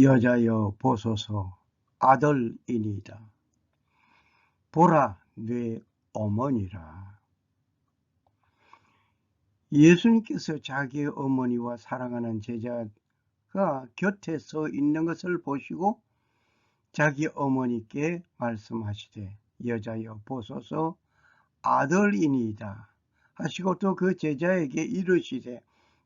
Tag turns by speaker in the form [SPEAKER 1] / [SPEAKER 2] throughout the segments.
[SPEAKER 1] 여자여 보소서 아들이니이다. 보라 내 어머니라. 예수님께서 자기의 어머니와 사랑하는 제자가 곁에 서 있는 것을 보시고 자기 어머니께 말씀하시되 여자여 보소서 아들이니이다 하시고 또 그 제자에게 이르시되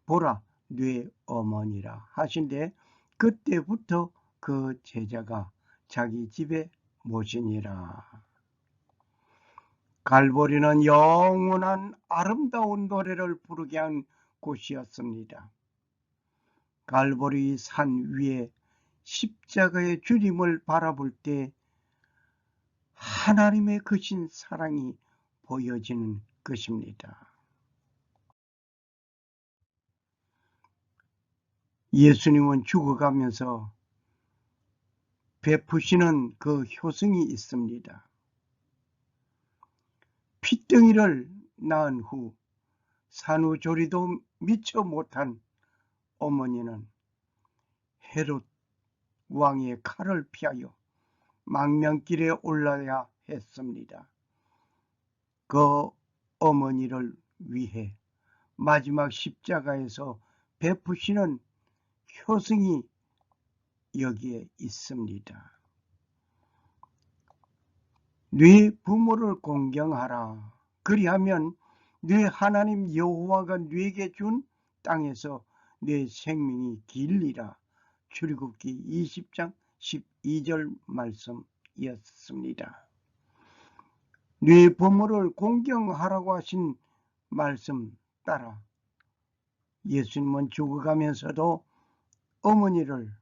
[SPEAKER 1] 보라 네 어머니라 하신데 그때부터 그 제자가 자기 집에 모시니라. 갈보리는 영원한 아름다운 노래를 부르게 한 곳이었습니다. 갈보리 산 위에 십자가의 주님을 바라볼 때 하나님의 크신 사랑이 보여지는 것입니다. 예수님은 죽어가면서 베푸시는 그 효성이 있습니다. 핏덩이를 낳은 후 산후조리도 미처 못한 어머니는 헤롯 왕의 칼을 피하여 망명길에 올라야 했습니다. 그 어머니를 위해 마지막 십자가에서 베푸시는 효성이 여기에 있습니다. 네 부모를 공경하라. 그리하면 네 하나님 여호와가 네게 준 땅에서 네 생명이 길리라. 출애굽기 20장 12절 말씀이었습니다. 네 부모를 공경하라고 하신 말씀 따라 예수님은 죽어가면서도 어머니를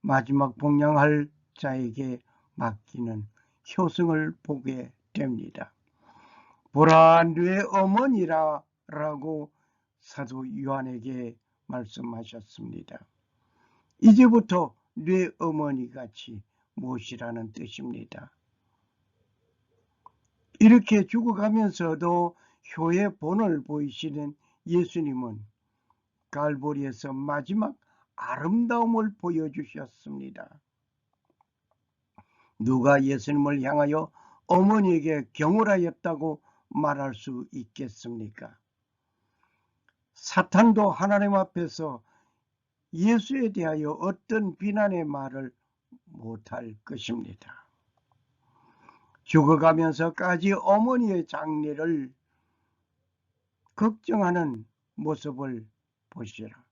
[SPEAKER 1] 마지막 복양할 자에게 맡기는 효성을 보게 됩니다. 보라 네 어머니라 라고 사도 요한에게 말씀하셨습니다. 이제부터 네 어머니같이 모시라는 뜻입니다. 이렇게 죽어가면서도 효의 본을 보이시는 예수님은 갈보리에서 마지막 아름다움을 보여주셨습니다. 누가 예수님을 향하여 어머니에게 경홀하였다고 말할 수 있겠습니까? 사탄도 하나님 앞에서 예수에 대하여 어떤 비난의 말을 못할 것입니다. 죽어가면서까지 어머니의 장례를 걱정하는 모습을 보시라.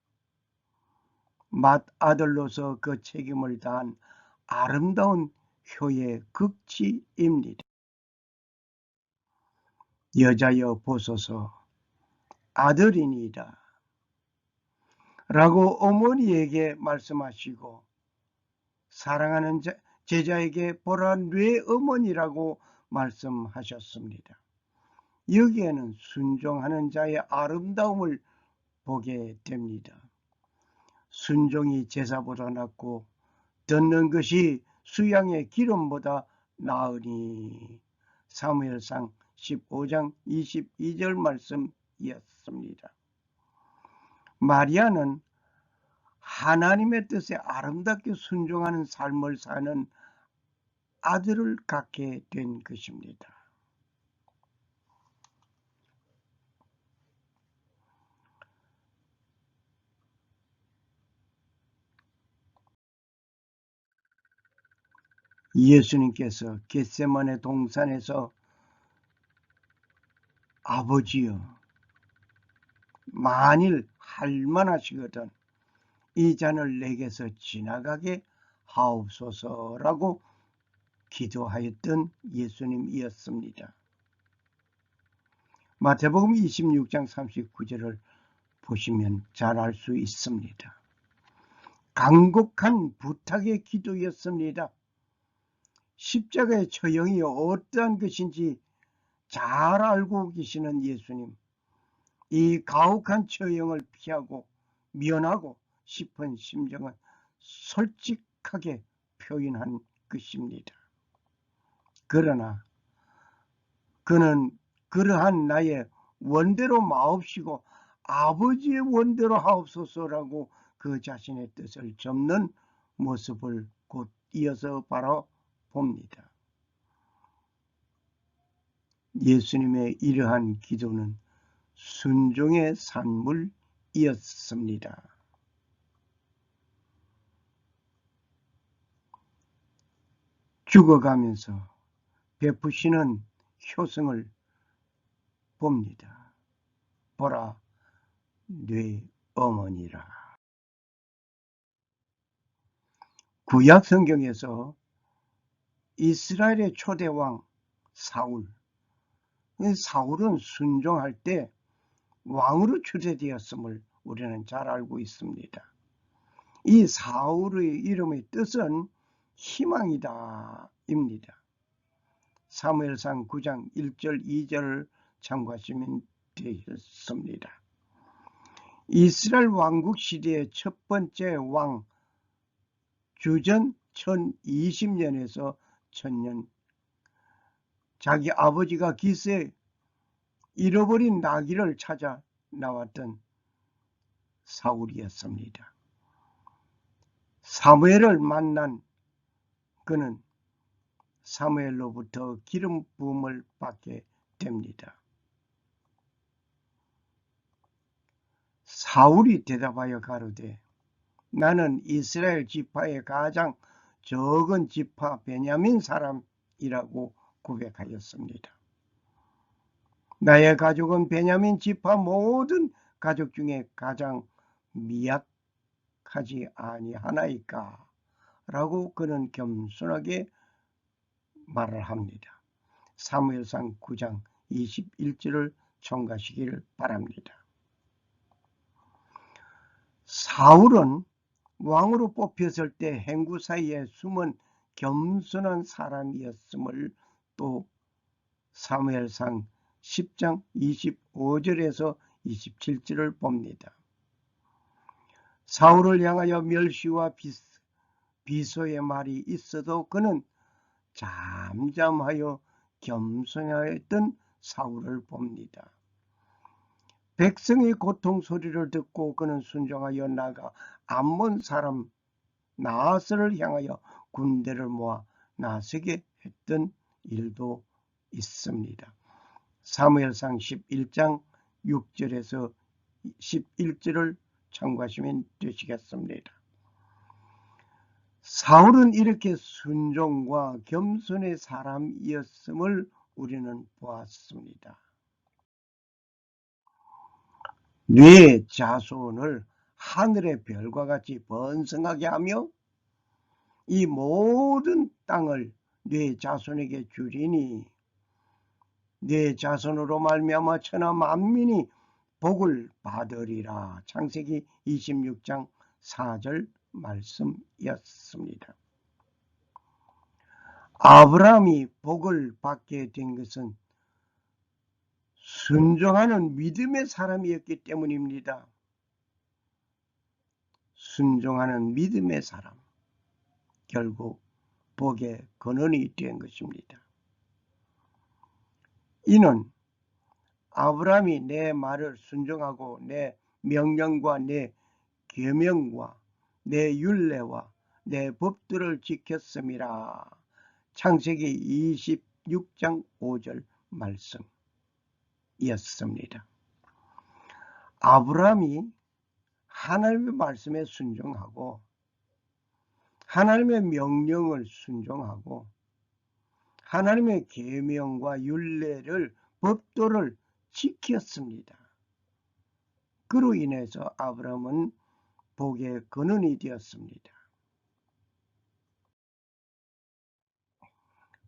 [SPEAKER 1] 맏아들로서 그 책임을 다한 아름다운 효의 극치입니다. 여자여 보소서 아들이니이다 라고 어머니에게 말씀하시고 사랑하는 제자에게 보라 네 어머니라고 말씀하셨습니다. 여기에는 순종하는 자의 아름다움을 보게 됩니다. 순종이 제사보다 낫고 듣는 것이 수양의 기름보다 나으니 사무엘상 15장 22절 말씀이었습니다. 마리아는 하나님의 뜻에 아름답게 순종하는 삶을 사는 아들을 갖게 된 것입니다. 예수님께서 겟세마네 동산에서 아버지여 만일 할만하시거든 이 잔을 내게서 지나가게 하옵소서라고 기도하였던 예수님이었습니다. 마태복음 26장 39절을 보시면 잘 알 수 있습니다. 간곡한 부탁의 기도였습니다. 십자가의 처형이 어떠한 것인지 잘 알고 계시는 예수님, 이 가혹한 처형을 피하고 면하고 싶은 심정을 솔직하게 표현한 것입니다. 그러나 그는 그러한 나의 원대로 마옵시고 아버지의 원대로 하옵소서라고 그 자신의 뜻을 접는 모습을 곧 이어서 바라봅니다. 예수님의 이러한 기도는 순종의 산물이었습니다. 죽어가면서 베푸시는 효성을 봅니다. 보라, 네 어머니라. 구약 성경에서 이스라엘의 초대왕 사울은 순종할 때 왕으로 추대되었음을 우리는 잘 알고 있습니다. 이 사울의 이름의 뜻은 희망이다 입니다. 사무엘상 9장 1절 2절을 참고하시면 되겠습니다. 이스라엘 왕국 시대의 첫 번째 왕 주전 1020년에서 1000년, 자기 아버지가 기스에 잃어버린 나귀를 찾아 나왔던 사울이었습니다. 사무엘을 만난 그는 사무엘로부터 기름 부음을 받게 됩니다. 사울이 대답하여 가로되 나는 이스라엘 지파의 가장 적은 지파 베냐민 사람이라고 고백하였습니다. 나의 가족은 베냐민 지파 모든 가족 중에 가장 미약하지 아니하나이까? 라고 그는 겸손하게 말을 합니다. 사무엘상 9장 21절을 청가시기를 바랍니다. 사울은 왕으로 뽑혔을 때 행구 사이에 숨은 겸손한 사람이었음을 또 사무엘상 10장 25절에서 27절을 봅니다. 사울을 향하여 멸시와 비소의 말이 있어도 그는 잠잠하여 겸손하였던 사울을 봅니다. 백성의 고통 소리를 듣고 그는 순종하여 나가 암몬 사람 나하스를 향하여 군대를 모아 나서게 했던 일도 있습니다. 사무엘상 11장 6절에서 11절을 참고하시면 되시겠습니다. 사울은 이렇게 순종과 겸손의 사람이었음을 우리는 보았습니다. 네 자손을 하늘의 별과 같이 번성하게 하며 이 모든 땅을 네 자손에게 주리니 네 자손으로 말미암아 천하 만민이 복을 받으리라. 창세기 26장 4절 말씀이었습니다. 아브라함이 복을 받게 된 것은 순종하는 믿음의 사람이었기 때문입니다. 순종하는 믿음의 사람, 결국 복의 근원이 된 것입니다. 이는 아브라함이 내 말을 순종하고 내 명령과 내 계명과 내 율례와 내 법들을 지켰음이라. 창세기 26장 5절 말씀이었습니다. 아브라함이 하나님의 말씀에 순종하고 하나님의 명령을 순종하고 하나님의 계명과 율례를 법도를 지켰습니다. 그로 인해서 아브라함은 복의 근원이 되었습니다.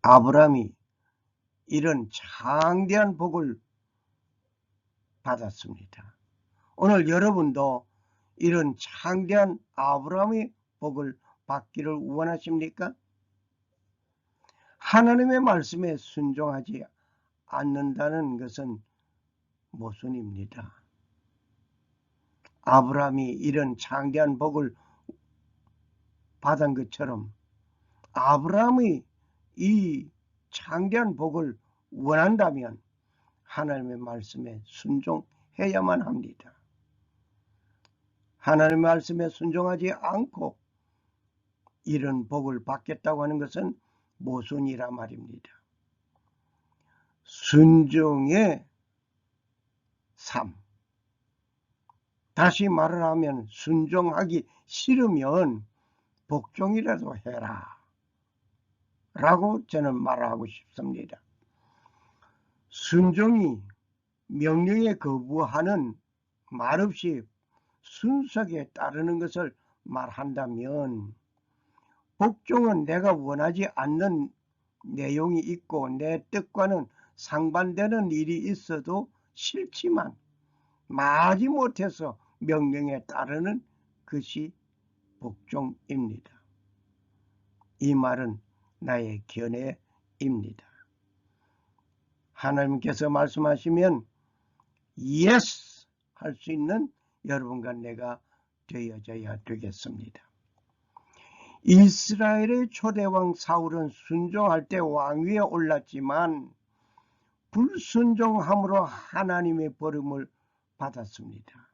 [SPEAKER 1] 아브라함이 이런 창대한 복을 받았습니다. 오늘 여러분도 이런 창대한 아브라함의 복을 받기를 원하십니까? 하나님의 말씀에 순종하지 않는다는 것은 모순입니다. 아브라함이 이런 창대한 복을 받은 것처럼 아브라함이 이 창대한 복을 원한다면 하나님의 말씀에 순종해야만 합니다. 하나님의 말씀에 순종하지 않고 이런 복을 받겠다고 하는 것은 모순이라 말입니다. 순종의 삶. 다시 말을 하면 순종하기 싫으면 복종이라도 해라 라고 저는 말하고 싶습니다. 순종이 명령에 거부하는 말없이 순수하게 따르는 것을 말한다면, 복종은 내가 원하지 않는 내용이 있고 내 뜻과는 상반되는 일이 있어도 싫지만 마지못해서 명령에 따르는 것이 복종입니다. 이 말은 나의 견해입니다. 하나님께서 말씀하시면 yes 할 수 있는 여러분과 내가 되어져야 되겠습니다. 이스라엘의 초대왕 사울은 순종할 때 왕위에 올랐지만 불순종함으로 하나님의 버림을 받았습니다.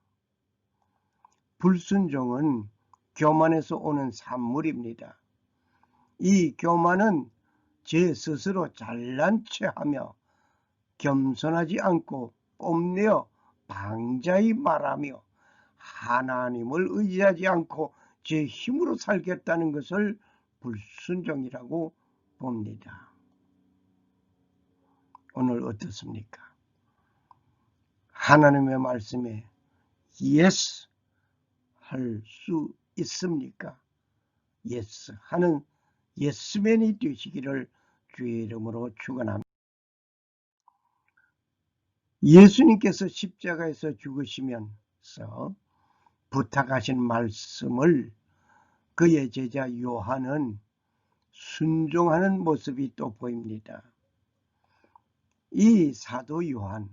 [SPEAKER 1] 불순종은 교만에서 오는 산물입니다. 이 교만은 제 스스로 잘난 체하며 겸손하지 않고 뽐내어 방자히 말하며 하나님을 의지하지 않고 제 힘으로 살겠다는 것을 불순종이라고 봅니다. 오늘 어떻습니까? 하나님의 말씀에 yes 할 수 있습니까? yes 하는 예스맨이 되시기를 주의 이름으로 축원합니다. 예수님께서 십자가에서 죽으시면서 부탁하신 말씀을 그의 제자 요한은 순종하는 모습이 또 보입니다. 이 사도 요한,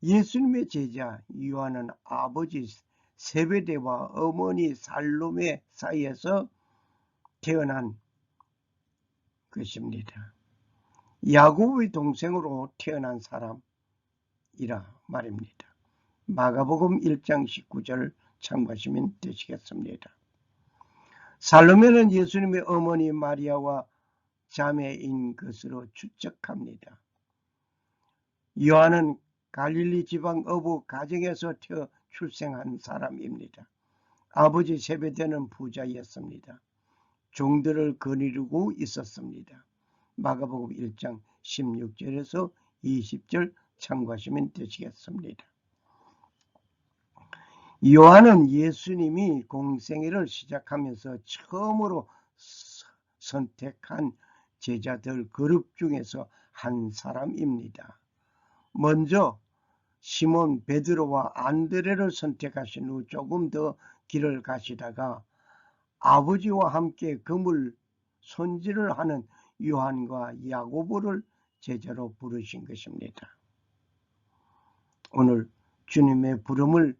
[SPEAKER 1] 예수님의 제자 요한은 아버지 세베대와 어머니 살로메 사이에서 태어난 것입니다. 야곱의 동생으로 태어난 사람이라 말입니다. 마가복음 1장 19절 참고하시면 되시겠습니다. 살로메는 예수님의 어머니 마리아와 자매인 것으로 추측합니다. 요한은 갈릴리 지방 어부 가정에서 출생한 사람입니다. 아버지 세베대는 부자였습니다. 종들을 거느리고 있었습니다. 마가복음 1장 16절에서 20절 참고하시면 되시겠습니다. 요한은 예수님이 공생애를 시작하면서 처음으로 선택한 제자들 그룹 중에서 한 사람입니다. 먼저 시몬 베드로와 안드레를 선택하신 후 조금 더 길을 가시다가 아버지와 함께 그물 손질을 하는 요한과 야고보를 제자로 부르신 것입니다. 오늘 주님의 부름을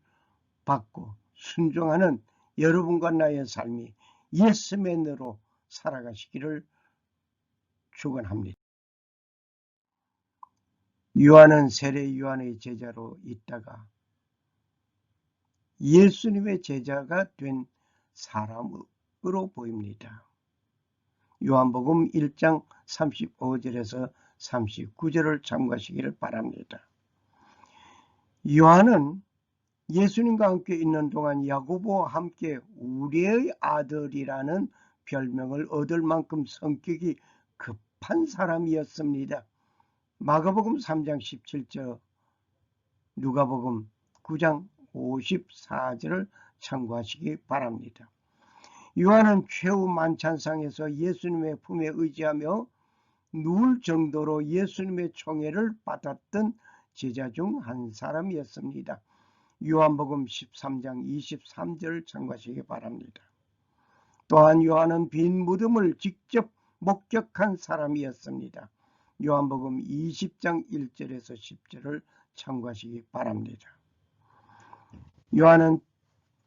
[SPEAKER 1] 받고 순종하는 여러분과 나의 삶이 예스맨으로 살아가시기를 축원합니다. 요한은 세례 요한의 제자로 있다가 예수님의 제자가 된 사람으로 보입니다. 요한복음 1장 35절에서 39절을 참고하시기를 바랍니다. 요한은 예수님과 함께 있는 동안 야고보와 함께 우리의 아들이라는 별명을 얻을 만큼 성격이 급한 사람이었습니다. 마가복음 3장 17절, 누가복음 9장 54절을 참고하시기 바랍니다. 요한은 최후 만찬상에서 예수님의 품에 의지하며 누울 정도로 예수님의 총애를 받았던 제자 중 한 사람이었습니다. 요한복음 13장 23절을 참고하시기 바랍니다. 또한 요한은 빈 무덤을 직접 목격한 사람이었습니다. 요한복음 20장 1절에서 10절을 참고하시기 바랍니다. 요한은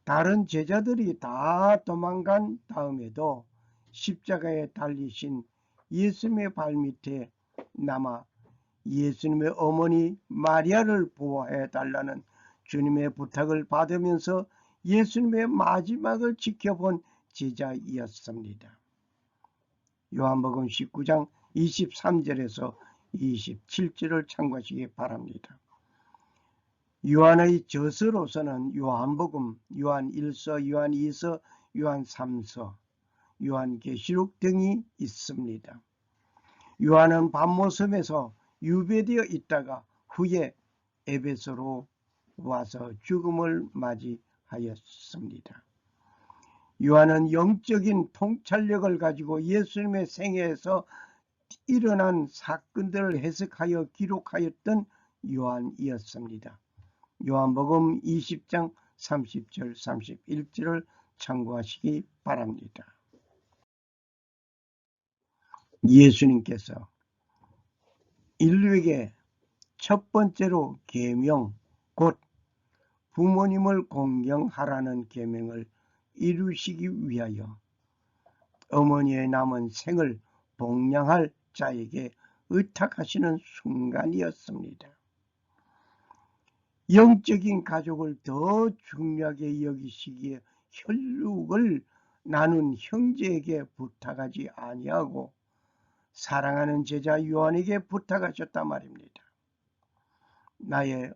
[SPEAKER 1] 다른 제자들이 다 도망간 다음에도 십자가에 달리신 예수님의 발밑에 남아 예수님의 어머니 마리아를 보호해 달라는 주님의 부탁을 받으면서 예수님의 마지막을 지켜본 제자이었습니다. 요한복음 19장 23절에서 27절을 참고하시기 바랍니다. 요한의 저서로서는 요한복음, 요한 1서, 요한 2서, 요한 3서, 요한계시록 등이 있습니다. 요한은 밤모섬에서 유배되어 있다가 후에 에베소로 와서 죽음을 맞이하였습니다. 요한은 영적인 통찰력을 가지고 예수님의 생애에서 일어난 사건들을 해석하여 기록하였던 요한이었습니다. 요한복음 20장 30절 31절을 참고하시기 바랍니다. 예수님께서 인류에게 첫 번째로 계명, 곧 부모님을 공경하라는 계명을 이루시기 위하여 어머니의 남은 생을 복양할 자에게 의탁하시는 순간이었습니다. 영적인 가족을 더 중요하게 여기시기에 혈육을 나눈 형제에게 부탁하지 아니하고 사랑하는 제자 요한에게 부탁하셨단 말입니다. 나의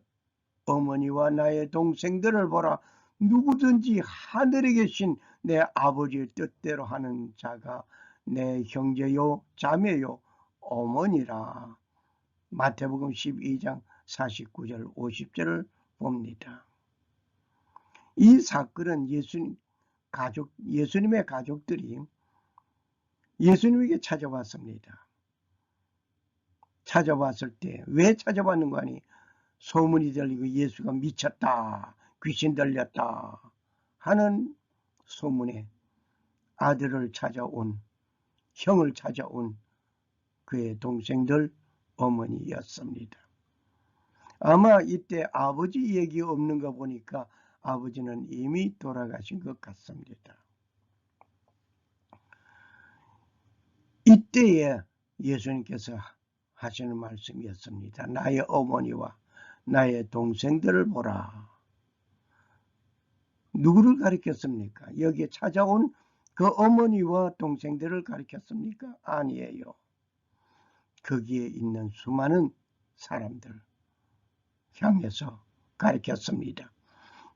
[SPEAKER 1] 어머니와 나의 동생들을 보라. 누구든지 하늘에 계신 내 아버지의 뜻대로 하는 자가 내 형제요 자매요 어머니라. 마태복음 12장 49절 50절을 봅니다. 이 사건은 예수님의 가족들이 예수님에게 찾아왔습니다. 찾아왔을 때 왜 찾아왔는 거 아니? 소문이 들리고 예수가 미쳤다, 귀신 들렸다 하는 소문에 아들을 찾아온, 형을 찾아온 그의 동생들 어머니였습니다. 아마 이때 아버지 얘기 없는 거 보니까 아버지는 이미 돌아가신 것 같습니다. 이때에 예수님께서 하시는 말씀이었습니다. 나의 어머니와 나의 동생들을 보라. 누구를 가리켰습니까? 여기에 찾아온 그 어머니와 동생들을 가리켰습니까? 아니에요. 거기에 있는 수많은 사람들 향해서 가리켰습니다.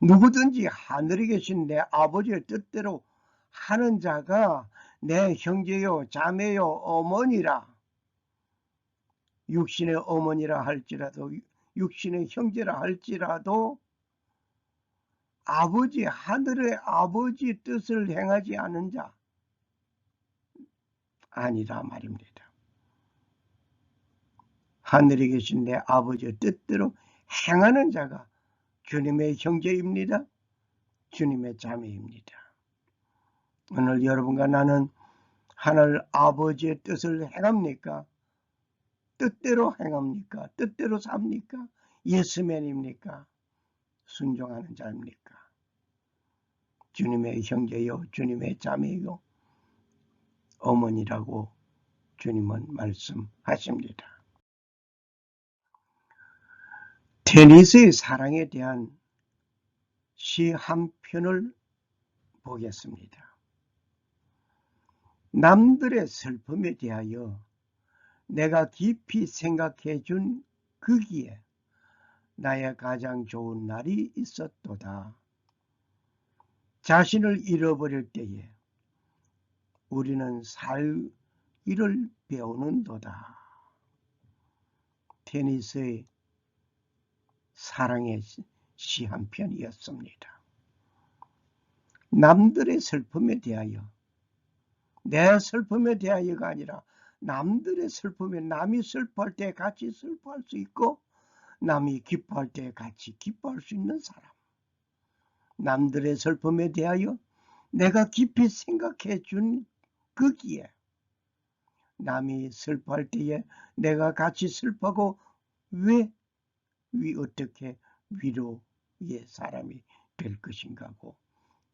[SPEAKER 1] 누구든지 하늘에 계신 내 아버지의 뜻대로 하는 자가 내 형제요 자매요 어머니라. 육신의 어머니라 할지라도 육신의 형제라 할지라도 아버지, 하늘의 아버지 뜻을 행하지 않은 자 아니라 말입니다. 하늘에 계신 내 아버지의 뜻대로 행하는 자가 주님의 형제입니다. 주님의 자매입니다. 오늘 여러분과 나는 하늘 아버지의 뜻을 행합니까? 뜻대로 행합니까? 뜻대로 삽니까? 예스맨입니까? 순종하는 자입니까? 주님의 형제요, 주님의 자매요, 어머니라고 주님은 말씀하십니다. 테니스의 사랑에 대한 시 한 편을 보겠습니다. 남들의 슬픔에 대하여 내가 깊이 생각해 준 거기에 나의 가장 좋은 날이 있었도다. 자신을 잃어버릴 때에 우리는 살기를 배우는도다. 테니스의 사랑의 시 한 편이었습니다. 남들의 슬픔에 대하여, 내 슬픔에 대하여가 아니라 남들의 슬픔에, 남이 슬퍼할 때 같이 슬퍼할 수 있고 남이 기뻐할 때 같이 기뻐할 수 있는 사람. 남들의 슬픔에 대하여 내가 깊이 생각해 준 거기에 남이 슬퍼할 때에 내가 같이 슬퍼하고 왜 어떻게 위로의 사람이 될 것인가 하고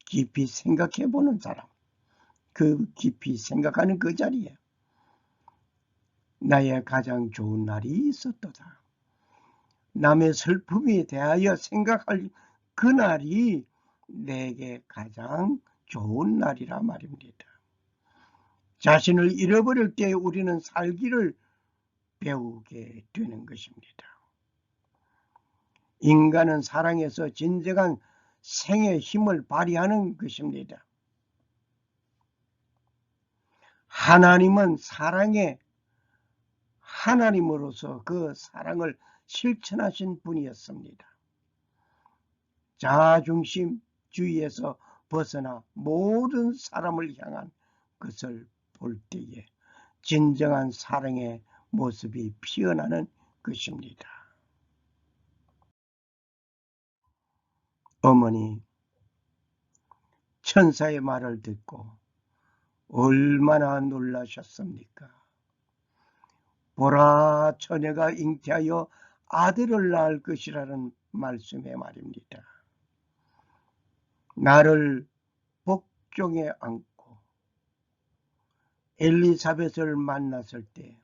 [SPEAKER 1] 깊이 생각해 보는 사람, 그 깊이 생각하는 그 자리에 나의 가장 좋은 날이 있었도다. 남의 슬픔에 대하여 생각할 그 날이 내게 가장 좋은 날이라 말입니다. 자신을 잃어버릴 때 우리는 살기를 배우게 되는 것입니다. 인간은 사랑에서 진정한 생의 힘을 발휘하는 것입니다. 하나님은 사랑의 하나님으로서 그 사랑을 실천하신 분이었습니다. 자아중심주의에서 벗어나 모든 사람을 향한 것을 볼 때에 진정한 사랑의 모습이 피어나는 것입니다. 어머니, 천사의 말을 듣고 얼마나 놀라셨습니까? 보라, 처녀가 잉태하여 아들을 낳을 것이라는 말씀의 말입니다. 나를 복종에 안고 엘리사벳을 만났을 때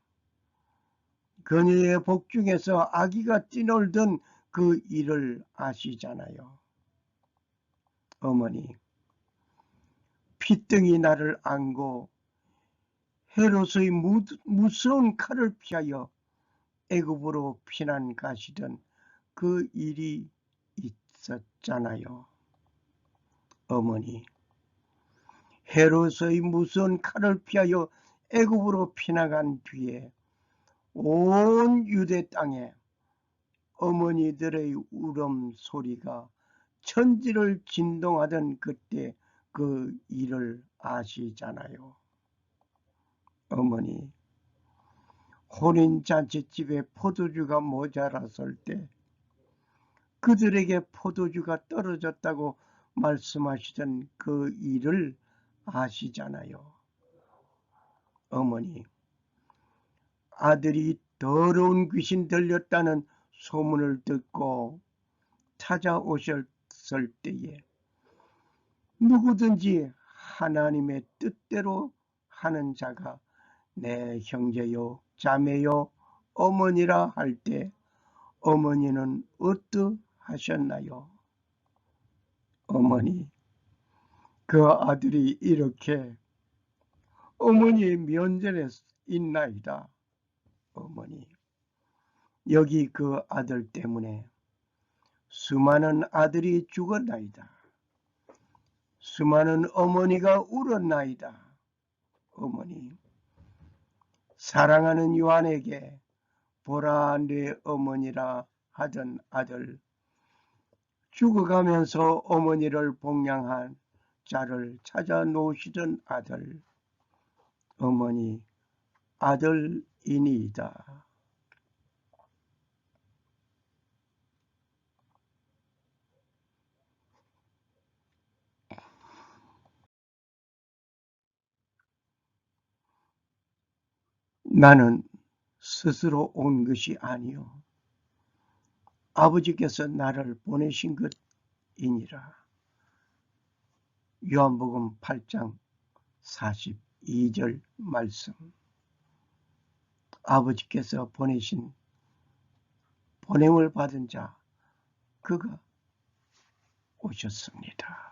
[SPEAKER 1] 그녀의 복중에서 아기가 뛰놀던 그 일을 아시잖아요. 어머니, 피등이 나를 안고 헤롯의 무서운 칼을 피하여 애굽으로 피난 가시던 그 일이 있었잖아요. 어머니, 헤롯의 무서운 칼을 피하여 애굽으로 피나간 뒤에 온 유대 땅에 어머니들의 울음 소리가 천지를 진동하던 그때 그 일을 아시잖아요. 어머니, 혼인잔치집에 포도주가 모자랐을 때 그들에게 포도주가 떨어졌다고 말씀하시던 그 일을 아시잖아요. 어머니, 아들이 더러운 귀신 들렸다는 소문을 듣고 찾아오셨을 때에 누구든지 하나님의 뜻대로 하는 자가 내 형제요 자매요 어머니라 할 때 어머니는 어떠하셨나요? 어머니, 그 아들이 이렇게 어머니의 면전에 있나이다. 어머니, 여기 그 아들 때문에 수많은 아들이 죽었나이다. 수많은 어머니가 울었나이다. 어머니, 사랑하는 요한에게 보라 내 어머니라 하던 아들, 죽어가면서 어머니를 복양한 자를 찾아 놓으시던 아들, 어머니 아들이니이다. 나는 스스로 온 것이 아니요 아버지께서 나를 보내신 것이니라. 요한복음 8장 42절 말씀. 아버지께서 보내신 보냄을 받은 자 그가 오셨습니다.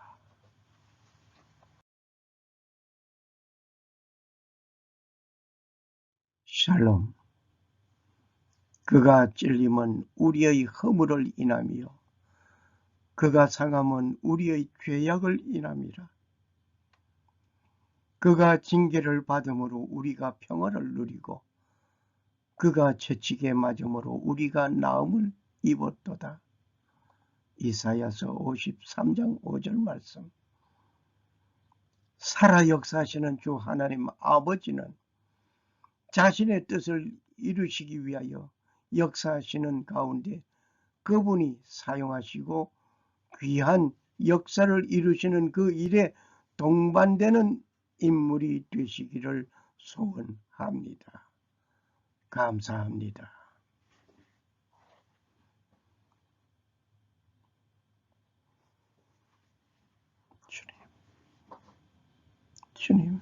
[SPEAKER 1] 샬롬. 그가 찔림은 우리의 허물을 인하며 그가 상함은 우리의 죄악을 인함이라. 그가 징계를 받음으로 우리가 평화를 누리고 그가 채찍에 맞음으로 우리가 나음을 입었도다. 이사야서 53장 5절 말씀. 살아 역사하시는 주 하나님 아버지는 자신의 뜻을 이루시기 위하여 역사하시는 가운데 그분이 사용하시고 귀한 역사를 이루시는 그 일에 동반되는 인물이 되시기를 소원합니다. 감사합니다. 주님.